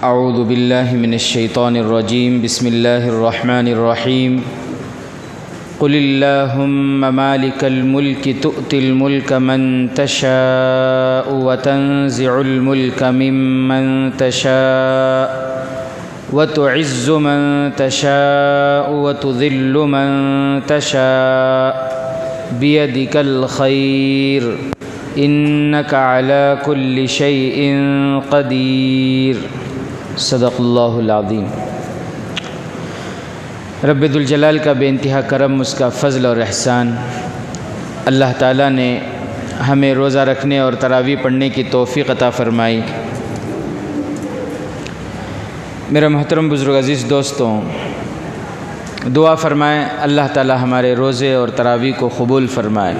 اعوذ باللہ من الشیطان الرجیم بسم اللہ الرحمن الرحیم قل اللہم مالک الملک تؤتی الملک من تشاء وتنزع الملک ممن تشاء وتعز من تشاء وتذل من تشاء بیدک الخیر انک علی کل شیء قدیر صدق اللہ العظیم۔ رب ذوالجلال کا بے انتہا کرم، اس کا فضل اور احسان، اللہ تعالیٰ نے ہمیں روزہ رکھنے اور تراویح پڑھنے کی توفیق عطا فرمائی۔ میرے محترم بزرگ عزیز دوستوں، دعا فرمائیں اللہ تعالیٰ ہمارے روزے اور تراویح کو قبول فرمائے۔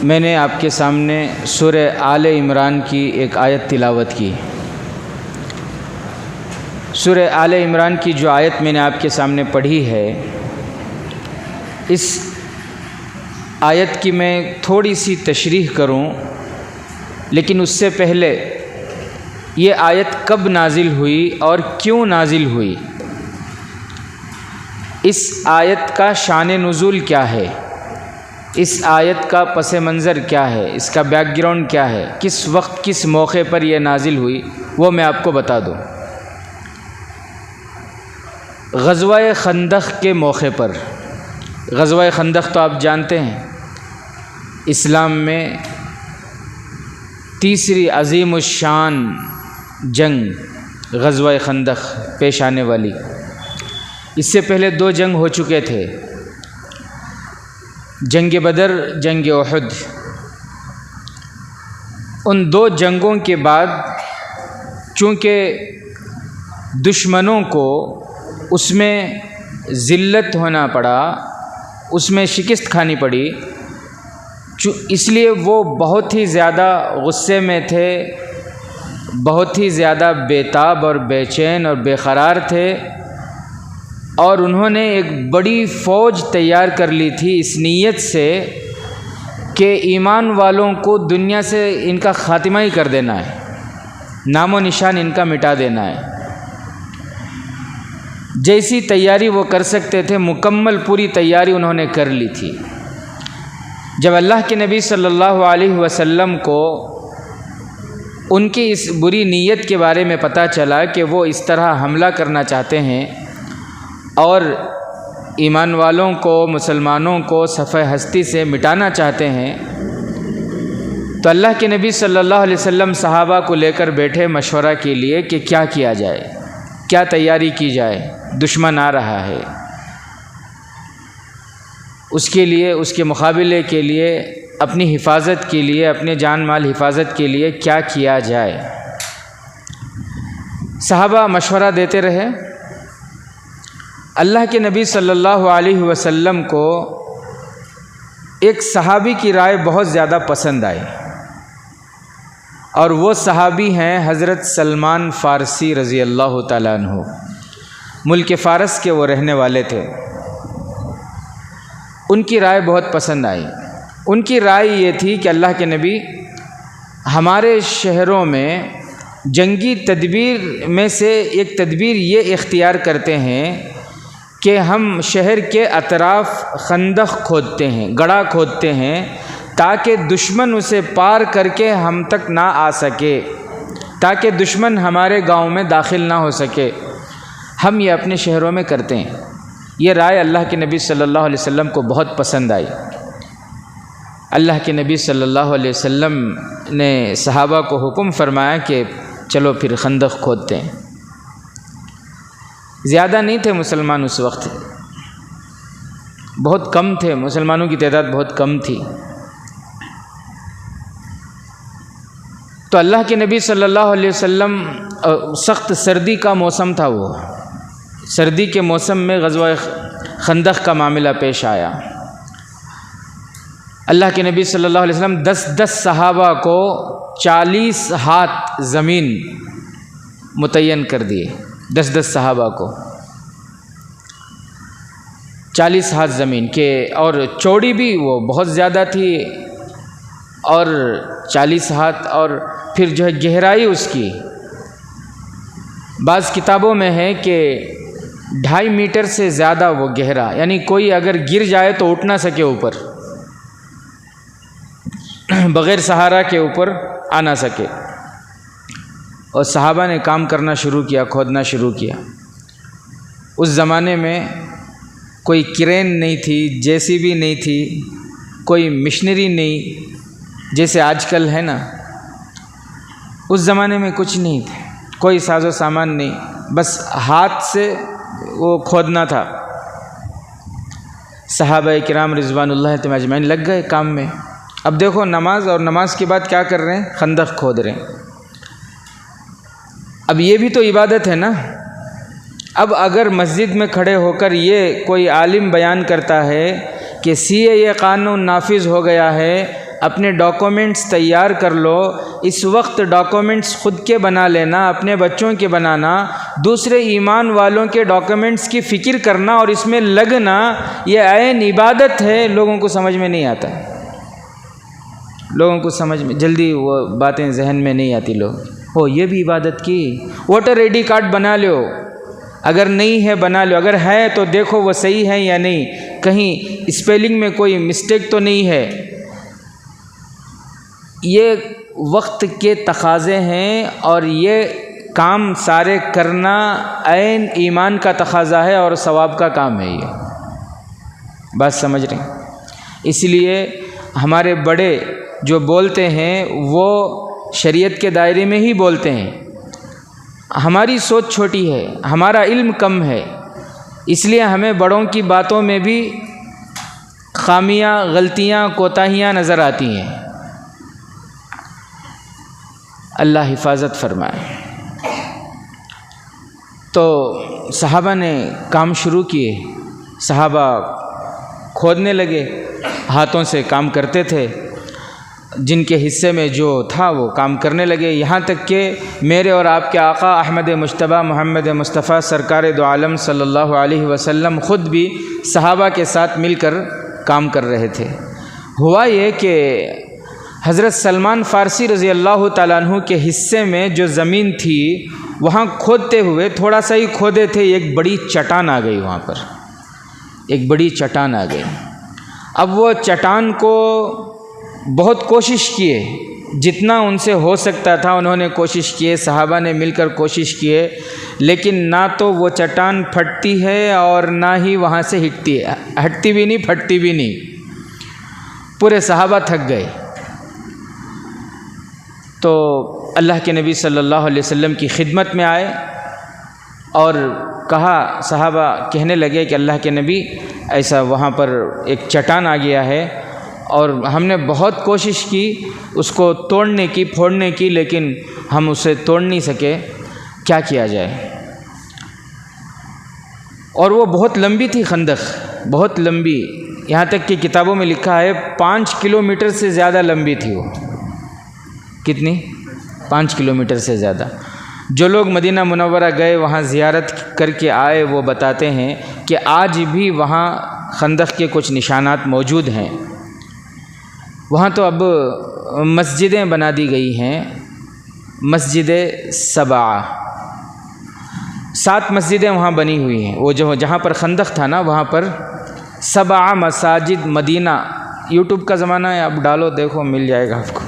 میں نے آپ کے سامنے سورہ آل عمران کی ایک آیت تلاوت کی۔ سورہ آل عمران کی جو آیت میں نے آپ کے سامنے پڑھی ہے، اس آیت کی میں تھوڑی سی تشریح کروں، لیکن اس سے پہلے یہ آیت کب نازل ہوئی اور کیوں نازل ہوئی، اس آیت کا شان نزول کیا ہے، اس آیت کا پس منظر کیا ہے، اس کا بیک گراؤنڈ کیا ہے، کس وقت کس موقع پر یہ نازل ہوئی، وہ میں آپ کو بتا دوں۔ غزوہ خندق کے موقع پر، غزوہ خندق تو آپ جانتے ہیں اسلام میں تیسری عظیم الشان جنگ غزوہ خندق پیش آنے والی۔ اس سے پہلے دو جنگ ہو چکے تھے، جنگ بدر، جنگ احد۔ ان دو جنگوں کے بعد چونکہ دشمنوں کو اس میں ذلت ہونا پڑا، اس میں شکست کھانی پڑی، اس لیے وہ بہت ہی زیادہ غصے میں تھے، بہت ہی زیادہ بے تاب اور بے چین اور بے قرار تھے، اور انہوں نے ایک بڑی فوج تیار کر لی تھی اس نیت سے کہ ایمان والوں کو دنیا سے ان کا خاتمہ ہی کر دینا ہے، نام و نشان ان کا مٹا دینا ہے۔ جیسی تیاری وہ کر سکتے تھے، مکمل پوری تیاری انہوں نے کر لی تھی۔ جب اللہ کے نبی صلی اللہ علیہ وسلم کو ان کی اس بری نیت کے بارے میں پتہ چلا کہ وہ اس طرح حملہ کرنا چاہتے ہیں اور ایمان والوں کو، مسلمانوں کو صفحہ ہستی سے مٹانا چاہتے ہیں، تو اللہ کے نبی صلی اللہ علیہ وسلم صحابہ کو لے کر بیٹھے مشورہ کے لیے کہ کیا کیا جائے، کیا تیاری کی جائے، دشمن آ رہا ہے، اس کے لیے، اس کے مقابلے کے لیے، اپنی حفاظت کے لیے، اپنے جان مال حفاظت کے لیے کیا کیا جائے۔ صحابہ مشورہ دیتے رہے۔ اللہ کے نبی صلی اللہ علیہ وسلم کو ایک صحابی کی رائے بہت زیادہ پسند آئی، اور وہ صحابی ہیں حضرت سلمان فارسی رضی اللہ تعالیٰ عنہ۔ ملک فارس کے وہ رہنے والے تھے۔ ان کی رائے بہت پسند آئی۔ ان کی رائے یہ تھی کہ اللہ کے نبی، ہمارے شہروں میں جنگی تدبیر میں سے ایک تدبیر یہ اختیار کرتے ہیں کہ ہم شہر کے اطراف خندق کھودتے ہیں، گڑھا کھودتے ہیں، تاکہ دشمن اسے پار کر کے ہم تک نہ آ سکے، تاکہ دشمن ہمارے گاؤں میں داخل نہ ہو سکے۔ ہم یہ اپنے شہروں میں کرتے ہیں۔ یہ رائے اللہ کے نبی صلی اللہ علیہ وسلم کو بہت پسند آئی۔ اللہ کے نبی صلی اللہ علیہ وسلم نے صحابہ کو حکم فرمایا کہ چلو پھر خندق کھودتے ہیں۔ زیادہ نہیں تھے مسلمان اس وقت، بہت کم تھے، مسلمانوں کی تعداد بہت کم تھی۔ تو اللہ کے نبی صلی اللہ علیہ وسلم، سخت سردی کا موسم تھا، وہ سردی کے موسم میں غزوہ خندق کا معاملہ پیش آیا۔ اللہ کے نبی صلی اللہ علیہ وسلم 10 صحابہ کو 40 ہاتھ زمین متعین کر دیے، 10 صحابہ کو 40 ہاتھ زمین کے، اور چوڑی بھی وہ بہت زیادہ تھی، اور 40 ہاتھ، اور پھر جو ہے گہرائی اس کی بعض کتابوں میں ہے کہ 2.5 میٹر سے زیادہ وہ گہرا، یعنی کوئی اگر گر جائے تو اٹھ نہ سکے اوپر، بغیر سہارا کے اوپر آ نہ سکے۔ اور صحابہ نے کام کرنا شروع کیا، کھودنا شروع کیا۔ اس زمانے میں کوئی کرین نہیں تھی، JCB نہیں تھی، کوئی مشنری نہیں جیسے آج کل ہے نا، اس زمانے میں کچھ نہیں تھا، کوئی ساز و سامان نہیں، بس ہاتھ سے وہ کھودنا تھا۔ صحابہ کرام رضوان اللہ تعالیٰ اجمعین لگ گئے کام میں۔ اب دیکھو نماز، اور نماز کے بعد کیا کر رہے ہیں؟ خندق کھود رہے ہیں۔ اب یہ بھی تو عبادت ہے نا۔ اب اگر مسجد میں کھڑے ہو کر یہ کوئی عالم بیان کرتا ہے کہ CAA قانون نافذ ہو گیا ہے، اپنے ڈاکومنٹس تیار کر لو، اس وقت ڈاکومنٹس خود کے بنا لینا، اپنے بچوں کے بنانا، دوسرے ایمان والوں کے ڈاکومنٹس کی فکر کرنا اور اس میں لگنا، یہ عین عبادت ہے، لوگوں کو سمجھ میں نہیں آتا۔ لوگوں کو سمجھ میں جلدی وہ باتیں ذہن میں نہیں آتی۔ لوگ ہو یہ بھی عبادت کی، ووٹر ID کارڈ بنا لو، اگر نہیں ہے بنا لو، اگر ہے تو دیکھو وہ صحیح ہے یا نہیں، کہیں اسپیلنگ میں کوئی مسٹیک تو نہیں ہے۔ یہ وقت کے تقاضے ہیں، اور یہ کام سارے کرنا عین ایمان کا تقاضا ہے اور ثواب کا کام ہے۔ یہ بات سمجھ رہے ہیں؟ اس لیے ہمارے بڑے جو بولتے ہیں وہ شریعت کے دائرے میں ہی بولتے ہیں۔ ہماری سوچ چھوٹی ہے، ہمارا علم کم ہے، اس لیے ہمیں بڑوں کی باتوں میں بھی خامیاں، غلطیاں، کوتاہیاں نظر آتی ہیں۔ اللہ حفاظت فرمائے۔ تو صحابہ نے کام شروع کیے، صحابہ کھودنے لگے، ہاتھوں سے کام کرتے تھے، جن کے حصے میں جو تھا وہ کام کرنے لگے، یہاں تک کہ میرے اور آپ کے آقا احمد مجتبیٰ محمد مصطفیٰ سرکار دو عالم صلی اللہ علیہ وسلم خود بھی صحابہ کے ساتھ مل کر کام کر رہے تھے۔ ہوا یہ کہ حضرت سلمان فارسی رضی اللہ تعالیٰ عنہ کے حصے میں جو زمین تھی، وہاں کھودتے ہوئے تھوڑا سا ہی کھودے تھے، ایک بڑی چٹان آ گئی، وہاں پر ایک بڑی چٹان آ گئی۔ اب وہ چٹان کو بہت کوشش کیے، جتنا ان سے ہو سکتا تھا انہوں نے کوشش کیے، صحابہ نے مل کر کوشش کیے، لیکن نہ تو وہ چٹان پھٹتی ہے اور نہ ہی وہاں سے ہٹتی ہے، ہٹتی بھی نہیں، پھٹتی بھی نہیں۔ پورے صحابہ تھک گئے۔ تو اللہ کے نبی صلی اللہ علیہ وسلم کی خدمت میں آئے اور کہا، صحابہ کہنے لگے کہ اللہ کے نبی، ایسا وہاں پر ایک چٹان آ گیا ہے اور ہم نے بہت کوشش کی اس کو توڑنے کی، پھوڑنے کی، لیکن ہم اسے توڑ نہیں سکے، کیا کیا جائے؟ اور وہ بہت لمبی تھی خندق، بہت لمبی، یہاں تک کہ کتابوں میں لکھا ہے 5 کلومیٹر سے زیادہ لمبی تھی وہ۔ کتنی؟ 5 کلومیٹر سے زیادہ۔ جو لوگ مدینہ منورہ گئے، وہاں زیارت کر کے آئے، وہ بتاتے ہیں کہ آج بھی وہاں خندق کے کچھ نشانات موجود ہیں۔ وہاں تو اب مسجدیں بنا دی گئی ہیں، مسجد 7 مسجدیں وہاں بنی ہوئی ہیں۔ وہ جو جہاں پر خندق تھا نا، وہاں پر 7 مساجد مدینہ، یوٹیوب کا زمانہ ہے، اب ڈالو دیکھو مل جائے گا آپ کو۔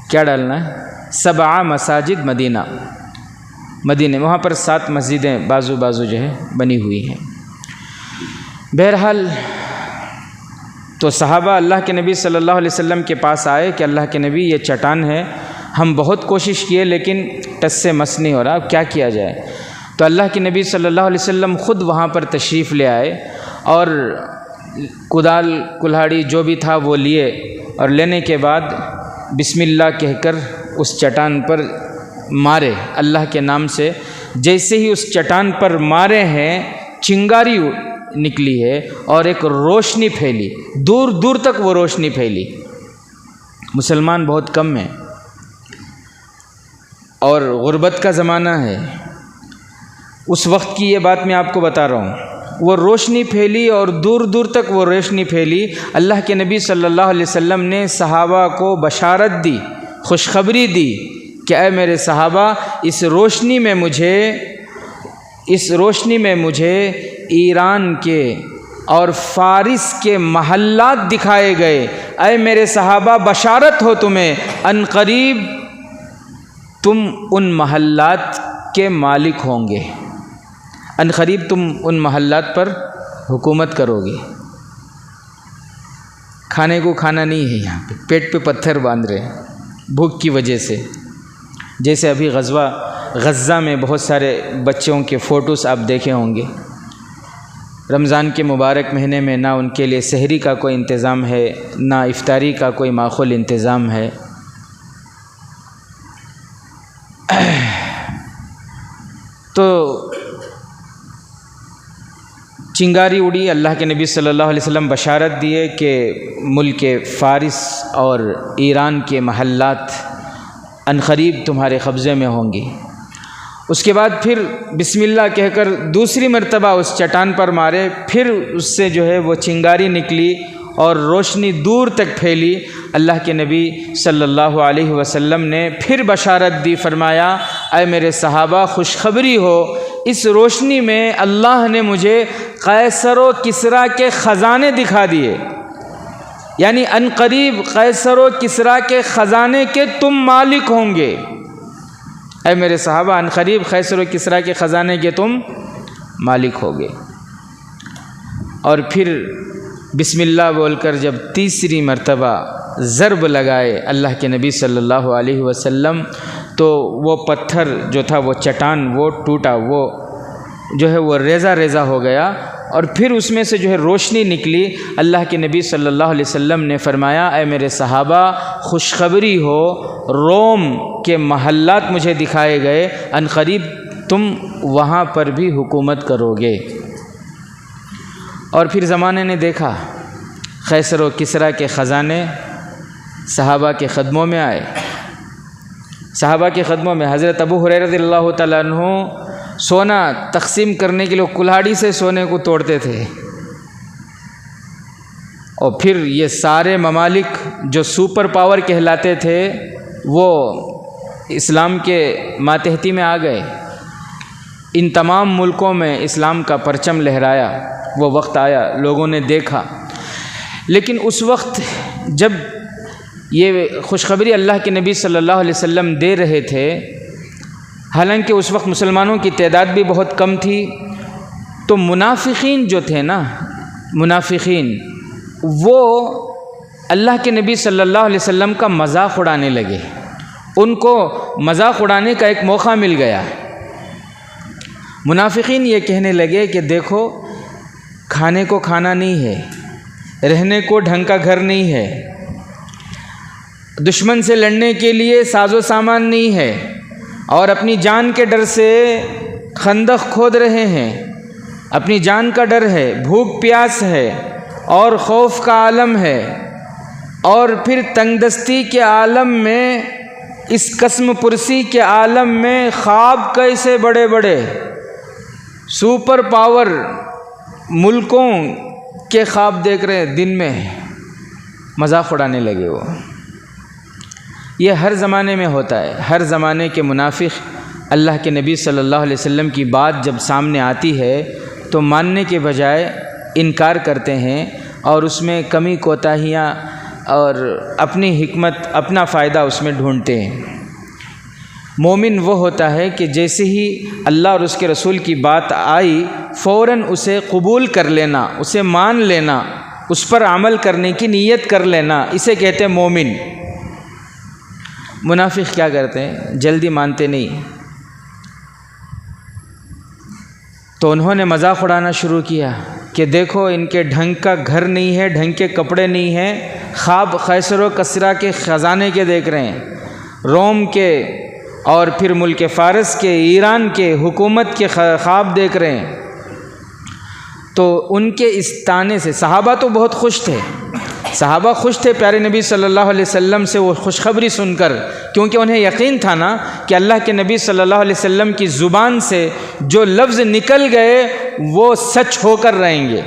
کیا ڈالنا ہے؟ 7 مساجد مدینہ، مدینہ، وہاں پر 7 مسجدیں بازو بازو جو ہے بنی ہوئی ہیں۔ بہرحال تو صحابہ اللہ کے نبی صلی اللہ علیہ وسلم کے پاس آئے کہ اللہ کے نبی، یہ چٹان ہے، ہم بہت کوشش کیے لیکن ٹس سے مس نہیں ہو رہا، اب کیا کیا جائے؟ تو اللہ کے نبی صلی اللہ علیہ وسلم خود وہاں پر تشریف لے آئے اور کدال کلہاڑی جو بھی تھا وہ لیے، اور لینے کے بعد بسم اللہ کہہ کر اس چٹان پر مارے اللہ کے نام سے۔ جیسے ہی اس چٹان پر مارے ہیں، چنگاری نکلی ہے اور ایک روشنی پھیلی، دور دور تک وہ روشنی پھیلی۔ مسلمان بہت کم ہیں اور غربت کا زمانہ ہے۔ اس وقت کی یہ بات میں آپ کو بتا رہا ہوں، وہ روشنی پھیلی اور دور دور تک وہ روشنی پھیلی۔ اللہ کے نبی صلی اللہ علیہ وسلم نے صحابہ کو بشارت دی، خوشخبری دی کہ اے میرے صحابہ، اس روشنی میں مجھے ایران کے اور فارس کے محلات دکھائے گئے۔ اے میرے صحابہ، بشارت ہو تمہیں، ان قریب تم ان محلات کے مالک ہوں گے، ان قریب تم ان محلات پر حکومت کرو گے۔ کھانے کو کھانا نہیں ہے، یہاں پہ پیٹ پہ پتھر باندھ رہے ہیں بھوک کی وجہ سے۔ جیسے ابھی غزہ میں بہت سارے بچوں کے فوٹوز آپ دیکھے ہوں گے۔ رمضان کے مبارک مہینے میں نہ ان کے لیے سحری کا کوئی انتظام ہے، نہ افطاری کا کوئی معقول انتظام ہے۔ تو چنگاری اڑی، اللہ کے نبی صلی اللہ علیہ وسلم بشارت دیے کہ ملک فارس اور ایران کے محلات عنقریب تمہارے قبضے میں ہوں گی۔ اس کے بعد پھر بسم اللہ کہہ کر دوسری مرتبہ اس چٹان پر مارے، پھر اس سے جو ہے وہ چنگاری نکلی اور روشنی دور تک پھیلی۔ اللہ کے نبی صلی اللہ علیہ وسلم نے پھر بشارت دی، فرمایا اے میرے صحابہ، خوشخبری ہو، اس روشنی میں اللہ نے مجھے قیصر و کسریٰ کے خزانے دکھا دیے، یعنی ان قریب قیصر و کسریٰ کے خزانے کے تم مالک ہوں گے۔ اے میرے صحابہ، ان قریب قیصر و کسریٰ کے خزانے کے تم مالک ہوگے۔ اور پھر بسم اللہ بول کر جب تیسری مرتبہ ضرب لگائے اللہ کے نبی صلی اللہ علیہ وسلم، تو وہ پتھر جو تھا، وہ چٹان، وہ ٹوٹا، وہ جو ہے وہ ریزہ ریزہ ہو گیا، اور پھر اس میں سے جو ہے روشنی نکلی۔ اللہ کے نبی صلی اللہ علیہ وسلم نے فرمایا اے میرے صحابہ، خوشخبری ہو، روم کے محلات مجھے دکھائے گئے، ان قریب تم وہاں پر بھی حکومت کرو گے۔ اور پھر زمانے نے دیکھا قیصر و کسریٰ کے خزانے صحابہ کے قدموں میں آئے۔ صحابہ کے قدموں میں حضرت ابو ہریرہ رضی اللہ تعالیٰ عنہ سونا تقسیم کرنے کے لیے کلہاڑی سے سونے کو توڑتے تھے، اور پھر یہ سارے ممالک جو سپر پاور کہلاتے تھے وہ اسلام کے ماتحتی میں آ گئے۔ ان تمام ملکوں میں اسلام کا پرچم لہرایا، وہ وقت آیا، لوگوں نے دیکھا۔ لیکن اس وقت جب یہ خوشخبری اللہ کے نبی صلی اللہ علیہ وسلم دے رہے تھے، حالانکہ اس وقت مسلمانوں کی تعداد بھی بہت کم تھی، تو منافقین جو تھے نا، منافقین وہ اللہ کے نبی صلی اللہ علیہ وسلم کا مذاق اڑانے لگے۔ ان کو مذاق اڑانے کا ایک موقع مل گیا۔ منافقین یہ کہنے لگے کہ دیکھو، کھانے کو کھانا نہیں ہے، رہنے کو ڈھنگ کا گھر نہیں ہے، دشمن سے لڑنے کے لیے ساز و سامان نہیں ہے، اور اپنی جان کے ڈر سے خندق کھود رہے ہیں، اپنی جان کا ڈر ہے، بھوک پیاس ہے، اور خوف کا عالم ہے، اور پھر تنگ دستی کے عالم میں، اس قسم پرسی کے عالم میں خواب کیسے بڑے بڑے سپر پاور ملکوں کے خواب دیکھ رہے ہیں دن میں، مذاق اڑانے لگے وہ۔ یہ ہر زمانے میں ہوتا ہے، ہر زمانے کے منافق اللہ کے نبی صلی اللہ علیہ وسلم کی بات جب سامنے آتی ہے تو ماننے کے بجائے انکار کرتے ہیں، اور اس میں کمی کوتاہیاں اور اپنی حکمت، اپنا فائدہ اس میں ڈھونڈتے ہیں۔ مومن وہ ہوتا ہے کہ جیسے ہی اللہ اور اس کے رسول کی بات آئی فوراً اسے قبول کر لینا، اسے مان لینا، اس پر عمل کرنے کی نیت کر لینا، اسے کہتے ہیں مومن۔ منافق کیا کرتے ہیں؟ جلدی مانتے نہیں، تو انہوں نے مذاق اڑانا شروع کیا کہ دیکھو، ان کے ڈھنگ کا گھر نہیں ہے، ڈھنگ کے کپڑے نہیں ہیں، خواب قیصر و کسریٰ کے خزانے کے دیکھ رہے ہیں، روم کے اور پھر ملک فارس کے، ایران کے حکومت کے خواب دیکھ رہے ہیں۔ تو ان کے اس طانے سے صحابہ تو بہت خوش تھے، صحابہ خوش تھے پیارے نبی صلی اللہ علیہ وسلم سے وہ خوشخبری سن کر، کیونکہ انہیں یقین تھا نا کہ اللہ کے نبی صلی اللہ علیہ وسلم کی زبان سے جو لفظ نکل گئے وہ سچ ہو کر رہیں گے۔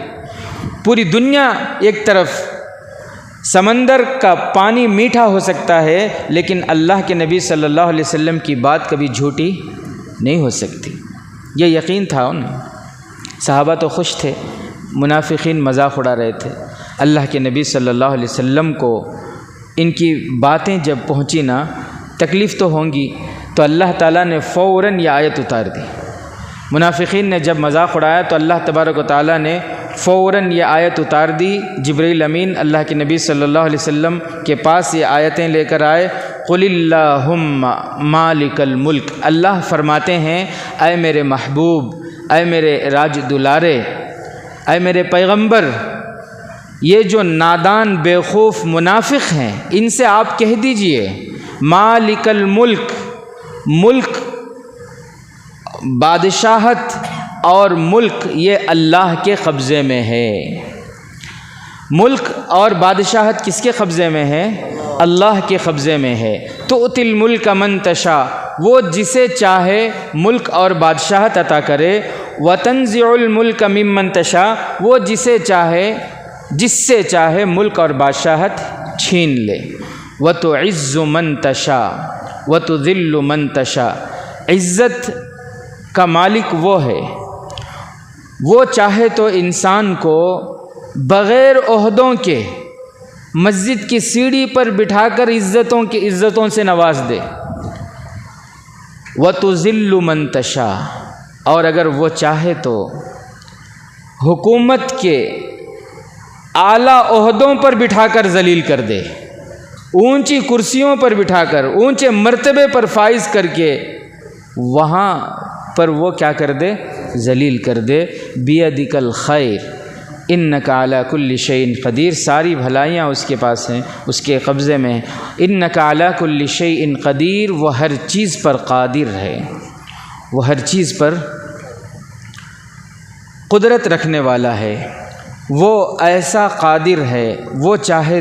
پوری دنیا ایک طرف، سمندر کا پانی میٹھا ہو سکتا ہے لیکن اللہ کے نبی صلی اللہ علیہ وسلم کی بات کبھی جھوٹی نہیں ہو سکتی۔ یہ یقین تھا انہیں۔ صحابہ تو خوش تھے، منافقین مذاق اڑا رہے تھے۔ اللہ کے نبی صلی اللہ علیہ وسلم کو ان کی باتیں جب پہنچی نا، تکلیف تو ہوں گی، تو اللہ تعالیٰ نے فوراً یہ آیت اتار دی۔ منافقین نے جب مذاق اڑایا تو اللہ تبارک و تعالیٰ نے فوراً یہ آیت اتار دی۔ جبرائیل امین اللہ کے نبی صلی اللہ علیہ وسلم کے پاس یہ آیتیں لے کر آئے۔ قل اللہم مالک الملک، اللہ فرماتے ہیں اے میرے محبوب، اے میرے راج دلارے، اے میرے پیغمبر، یہ جو نادان بیوقوف منافق ہیں ان سے آپ کہہ دیجئے مالک الملک، ملک، بادشاہت اور ملک یہ اللہ کے قبضے میں ہے۔ ملک اور بادشاہت کس کے قبضے میں ہے؟ اللہ کے قبضے میں ہے۔ تؤتی الملک من تشاء، وہ جسے چاہے ملک اور بادشاہت عطا کرے۔ وتنزع الملک ممن تشاء، وہ جسے چاہے، جس سے چاہے ملک اور بادشاہت چھین لے۔ وتعز من تشاء وتذل من تشاء، عزت کا مالک وہ ہے، وہ چاہے تو انسان کو بغیر عہدوں کے مسجد کی سیڑھی پر بٹھا کر عزتوں سے نواز دے۔ وتذل من تشاء، اور اگر وہ چاہے تو حکومت کے اعلیٰ عہدوں پر بٹھا کر ذلیل کر دے، اونچی کرسیوں پر بٹھا کر، اونچے مرتبے پر فائز کر کے وہاں پر وہ کیا کر دے؟ ذلیل کر دے۔ بیدک الخیر انک علی کل شیء قدیر، ساری بھلائیاں اس کے پاس ہیں، اس کے قبضے میں ہیں۔ انک علی کل شیء قدیر، وہ ہر چیز پر قادر ہے، وہ ہر چیز پر قدرت رکھنے والا ہے، وہ ایسا قادر ہے، وہ چاہے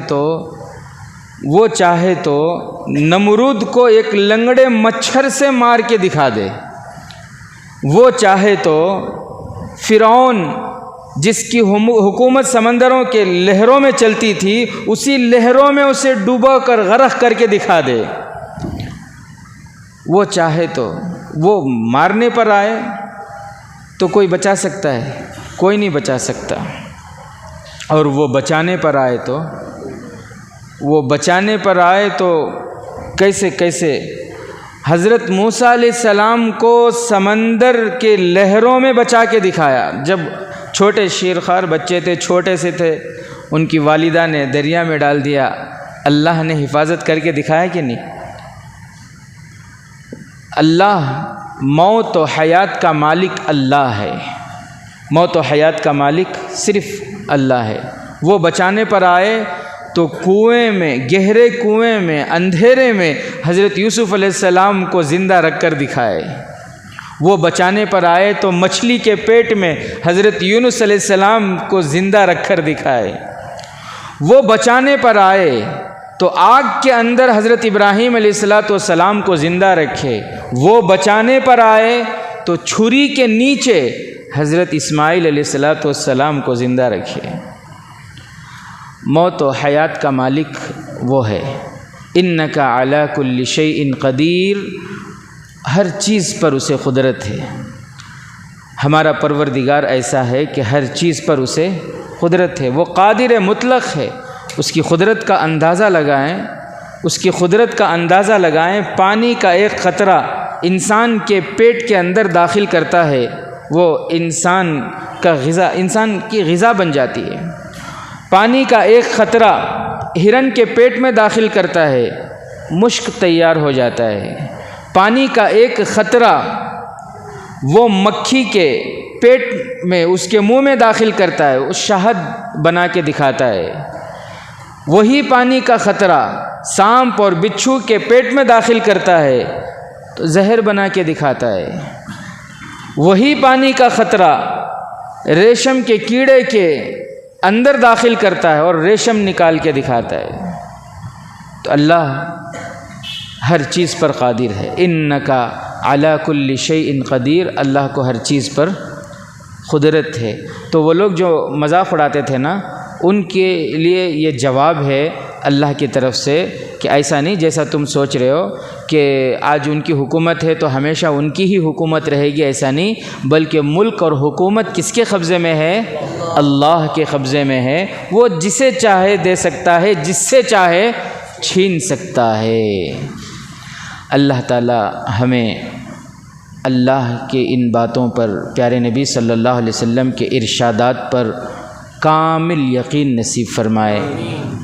تو نمرود کو ایک لنگڑے مچھر سے مار کے دکھا دے، وہ چاہے تو فرعون جس کی حکومت سمندروں کے لہروں میں چلتی تھی، اسی لہروں میں اسے ڈوبا کر غرق کر کے دکھا دے۔ وہ چاہے تو وہ مارنے پر آئے تو کوئی بچا سکتا ہے؟ کوئی نہیں بچا سکتا۔ اور وہ بچانے پر آئے تو کیسے حضرت موسیٰ علیہ السلام کو سمندر کے لہروں میں بچا کے دکھایا۔ جب چھوٹے شیرخوار بچے تھے، چھوٹے سے تھے، ان کی والدہ نے دریا میں ڈال دیا، اللہ نے حفاظت کر کے دکھایا کہ نہیں؟ اللہ موت و حیات کا مالک اللہ ہے، موت و حیات کا مالک صرف اللہ ہے۔ وہ بچانے پر آئے تو کنویں میں، گہرے کنویں میں، اندھیرے میں حضرت یوسف علیہ السلام کو زندہ رکھ کر دکھائے۔ وہ بچانے پر آئے تو مچھلی کے پیٹ میں حضرت یونس علیہ السلام کو زندہ رکھ کر دکھائے۔ وہ بچانے پر آئے تو آگ کے اندر حضرت ابراہیم علیہ السلام کو زندہ رکھے۔ وہ بچانے پر آئے تو چھری کے نیچے حضرت اسماعیل علیہ السلام کو زندہ رکھے۔ موت و حیات کا مالک وہ ہے۔ انک علی کل شیء قدیر، ہر چیز پر اسے قدرت ہے۔ ہمارا پروردگار ایسا ہے کہ ہر چیز پر اسے قدرت ہے، وہ قادر مطلق ہے۔ اس کی قدرت کا اندازہ لگائیں، اس کی قدرت کا اندازہ لگائیں۔ پانی کا ایک قطرہ انسان کے پیٹ کے اندر داخل کرتا ہے، وہ انسان کی غذا بن جاتی ہے۔ پانی کا ایک قطرہ ہرن کے پیٹ میں داخل کرتا ہے، مشک تیار ہو جاتا ہے۔ پانی کا ایک قطرہ وہ مکھی کے پیٹ میں، اس کے منہ میں داخل کرتا ہے، وہ شہد بنا کے دکھاتا ہے۔ وہی پانی کا قطرہ سانپ اور بچھو کے پیٹ میں داخل کرتا ہے تو زہر بنا کے دکھاتا ہے۔ وہی پانی کا قطرہ ریشم کے کیڑے کے اندر داخل کرتا ہے اور ریشم نکال کے دکھاتا ہے۔ تو اللہ ہر چیز پر قادر ہے۔ انک علی کل شیء قدیر، اللہ کو ہر چیز پر قدرت ہے۔ تو وہ لوگ جو مذاق اڑاتے تھے نا، ان کے لیے یہ جواب ہے اللہ کی طرف سے کہ ایسا نہیں جیسا تم سوچ رہے ہو کہ آج ان کی حکومت ہے تو ہمیشہ ان کی ہی حکومت رہے گی، ایسا نہیں، بلکہ ملک اور حکومت کس کے قبضے میں ہے؟ اللہ کے قبضے میں ہے۔ وہ جسے چاہے دے سکتا ہے، جس سے چاہے چھین سکتا ہے۔ اللہ تعالی ہمیں اللہ کے ان باتوں پر، پیارے نبی صلی اللہ علیہ وسلم کے ارشادات پر کامل یقین نصیب فرمائے۔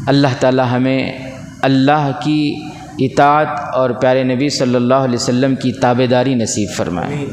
اللہ تعالی ہمیں اللہ کی اطاعت اور پیارے نبی صلی اللہ علیہ وسلم کی تابعداری نصیب فرمائے۔